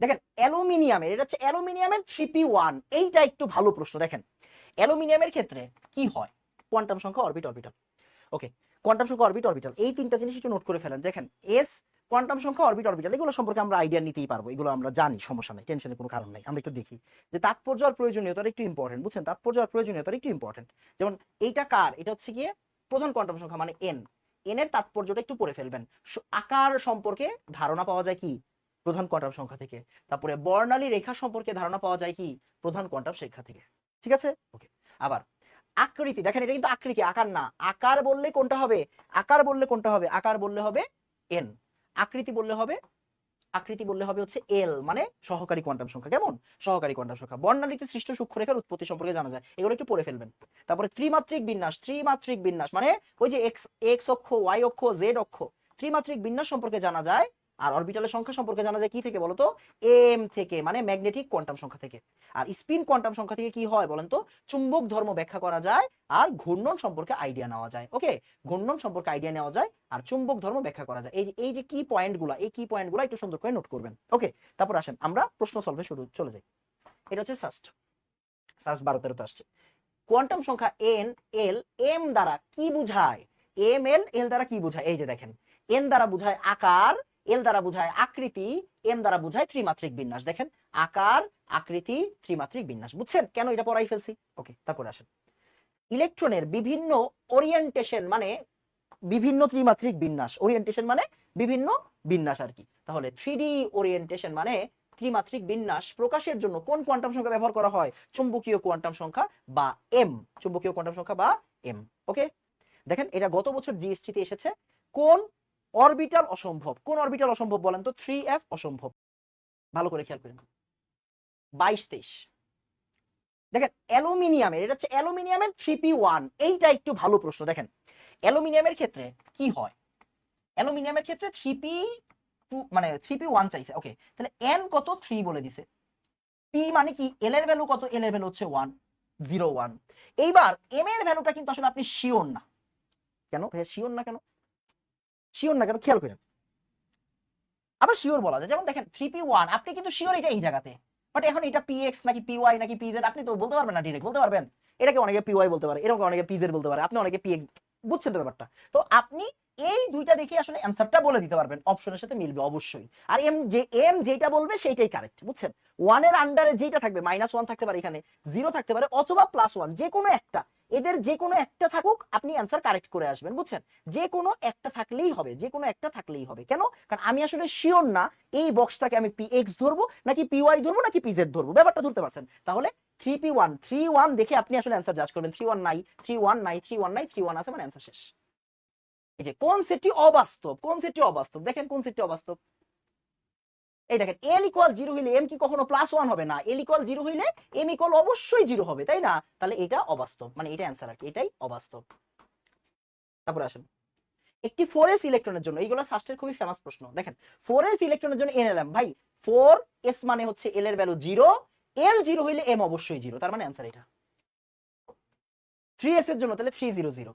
দেখেন অ্যালুমিনিয়ামের, এটা হচ্ছে অ্যালুমিনিয়ামের 3p1, এইটা একটু ভালো প্রশ্ন। দেখেন অ্যালুমিনিয়ামের ক্ষেত্রে কি হয়, কোয়ান্টাম সংখ্যা অরবিট অরবিটাল। ওকে, কোয়ান্টাম সংখ্যা অরবিট অরবিটাল, এই তিনটা জিনিস একটু নোট করে ফেলেন। দেখেন এস কোয়ান্টাম সংখ্যা অরবিট অরবিটাল এগুলো সম্পর্কে আমরা আইডিয়া নিতেই পারবো, এগুলো আমরা জানি, সমস্যা নেই, টেনশনের কোনো কারণ নাই। আমরা একটু দেখি যে তাৎপর্য আর প্রয়োজনীয়তার একটু ইম্পর্টেন্ট, বুঝছেন, তাৎপর্য আর প্রয়োজনীয়তার একটু ইম্পর্টেন্ট। যেমন এইটা কার, এটা হচ্ছে গিয়ে প্রধান কোয়ান্টাম সংখ্যা মানে এন, এন এর তাৎপর্যটা একটু পড়ে ফেলবেন। আকার সম্পর্কে ধারণা পাওয়া যায় কি, প্রধান কোয়ান্টাম সংখ্যা থেকে। তারপরে বর্ণালী রেখা সম্পর্কে ধারণা পাওয়া যায় কি, প্রধান কোয়ান্টাম সংখ্যা থেকে। ঠিক আছে, ওকে। আবার আকৃতি, দেখেন এটা কিন্তু আকৃতি, আকার না। আকার বললে কোনটা হবে, আকার বললে কোনটা হবে, আকার বললে হবে এন, আকৃতি বললে হবে, আকৃতি বললে হবে হচ্ছে এল, মানে সহকারী কোয়ান্টাম সংখ্যা। কেমন, সহকারী কোয়ান্টাম সংখ্যা। বর্ণালীতে সৃষ্ট সূক্ষ্মরেখার উৎপত্তি সম্পর্কে জানা যায়, এগুলো একটু পড়ে ফেলবেন। তারপরে ত্রিমাত্রিক বিন্যাস, ত্রিমাত্রিক বিন্যাস মানে ওই যে এক্স এক্স অক্ষ, ওয়াই অক্ষ, জেড অক্ষ, ত্রিমাত্রিক বিন্যাস সম্পর্কে জানা যায়। আর অরবিটালের সংখ্যা সম্পর্কে জানা যায় কি থেকে বলতো, এম থেকে, মানে ম্যাগনেটিক কোয়ান্টাম সংখ্যা থেকে। আর স্পিন কোয়ান্টাম সংখ্যা থেকে কি হয় বলেন তো, চুম্বক ধর্ম ব্যাখ্যা করা যায় আর ঘূর্ণন সম্পর্কে আইডিয়া নেওয়া যায়। ওকে, ঘূর্ণন সম্পর্কে আইডিয়া নেওয়া যায় আর চুম্বক ধর্ম ব্যাখ্যা করা যায়। এই যে কি পয়েন্টগুলো, এই কি পয়েন্টগুলো একটু সুন্দর করে নোট করবেন। ওকে, তারপর আসেন আমরা প্রশ্ন সলভে শুরু চলে যাই। এটা হচ্ছে সাস্ট, সাস্ট 12-13 আসছে। কোয়ান্টাম সংখ্যা এন এল এম দ্বারা কি বুঝায়, এম এল এল দ্বারা কি বুঝায়, এই যে দেখেন এন দ্বারা বুঝায় আকার, এল দ্বারা বুঝায় আকৃতি, এম দ্বারা বুঝায় ত্রিমাত্রিক বিন্যাস। দেখেন আকার, আকৃতি, ত্রিমাত্রিক বিন্যাস, বুঝছেন কেন এটা পড়াই ফেলছি। ওকে, তারপর আসেন ইলেকট্রনের বিভিন্ন ওরিয়েন্টেশন মানে বিভিন্ন ত্রিমাত্রিক বিন্যাস, ওরিয়েন্টেশন মানে বিভিন্ন বিন্যাস আর কি। তাহলে 3D ওরিয়েন্টেশন মানে ত্রিমাত্রিক বিন্যাস প্রকাশের জন্য কোন কোয়ান্টাম সংখ্যা ব্যবহার করা হয়, চুম্বকীয় কোয়ান্টাম সংখ্যা বা এম, চুম্বকীয় কোয়ান্টাম সংখ্যা বা এম। ওকে, দেখেন এটা গত বছর জিএসটি তে এসেছে। কোন অরবিটাল অসম্ভব, কোন অরবিটাল অসম্ভব বলেন তো, 3f অসম্ভব। ভালো করে খেয়াল করেন 22-23। দেখেন অ্যালুমিনিয়ামের, এটা হচ্ছে অ্যালুমিনিয়ামের 3p1, এইটা একটু ভালো প্রশ্ন। দেখেন অ্যালুমিনিয়ামের ক্ষেত্রে কি হয়, অ্যালুমিনিয়ামের ক্ষেত্রে 3p2 মানে 3p1 চাইছে। ওকে, তাহলে n কত 3 বলে দিছে, p মানে কি, l এর ভ্যালু কত, l এর ভ্যালু হচ্ছে 1 0 1। এইবার m এর ভ্যালুটা কিন্তু আসলে আপনি শিওর না, কেন ভাই শিওর না, কেন শিওর না, কেন খেয়াল করেন। আবার শিওর বলা যায়, যেমন দেখেন 3p1 আপনি কিন্তু শিওর এটা এই জায়গাতে, বাট এখন এটা px নাকি py নাকি pz আপনি তো বলতে পারবেন না, ডিরেক্ট বলতে পারবেন। এটাকে অনেকে py বলতে পারে, এরকম অনেকে pz বলতে পারে, আপনি অনেকে px, বুঝছেন তো ব্যাপারটা। তো আপনি এই দুইটা দেখে আসলে অ্যানসারটা বলে দিতে পারবেন, অপশনের সাথে মিলবে অবশ্যই। আর এম যেটা বলবে সেইটাই কারেক্ট, বুঝছেন। 1 এর আন্ডারে যেটা থাকবে, -1 থাকতে পারে, এখানে 0 থাকতে পারে, অথবা +1, যে কোনো একটা, এদের যে কোনো একটা থাকুক আপনি অ্যানসার কারেক্ট করে আসবেন, বুঝছেন। যে কোনো একটা থাকলেই হবে, যে কোনো একটা থাকলেই হবে। কেন, কারণ আমি আসলে শিওর না এই বক্সটাকে আমি px ধরবো নাকি py ধরবো নাকি pz ধরবো, ব্যাপারটা ধরতে পারছেন। তাহলে 3p1 3-1 দেখে আপনি আসলে অ্যানসার জাজ করবেন। 3-1 নাই, 3-1 নাই, 3-1 নাই, 3-1 আছে, মানে অ্যানসার শেষ। এই যে কোন সেটটি অবাস্তব, কোন সেটটি অবাস্তব, দেখেন কোন সেটটি অবাস্তব। এই দেখেন l = 0 হইলে m কি কখনো +1 হবে না, l = 0 হইলে m = অবশ্যই 0 হবে, তাই না। তাহলে এটা অবাস্তব, মানে এটা অ্যানসার আর কি, এটাই অবাস্তব। তারপর আসেন একটি 4s ইলেকট্রনের জন্য, এইগুলো সাস্টের খুবই ফেমাস প্রশ্ন। দেখেন 4s ইলেকট্রনের জন্য nlm, ভাই 4s মানে হচ্ছে l এর ভ্যালু 0, l 0 হইলে m অবশ্যই 0, তার মানে অ্যানসার এটা। 3s এর জন্য তাহলে 300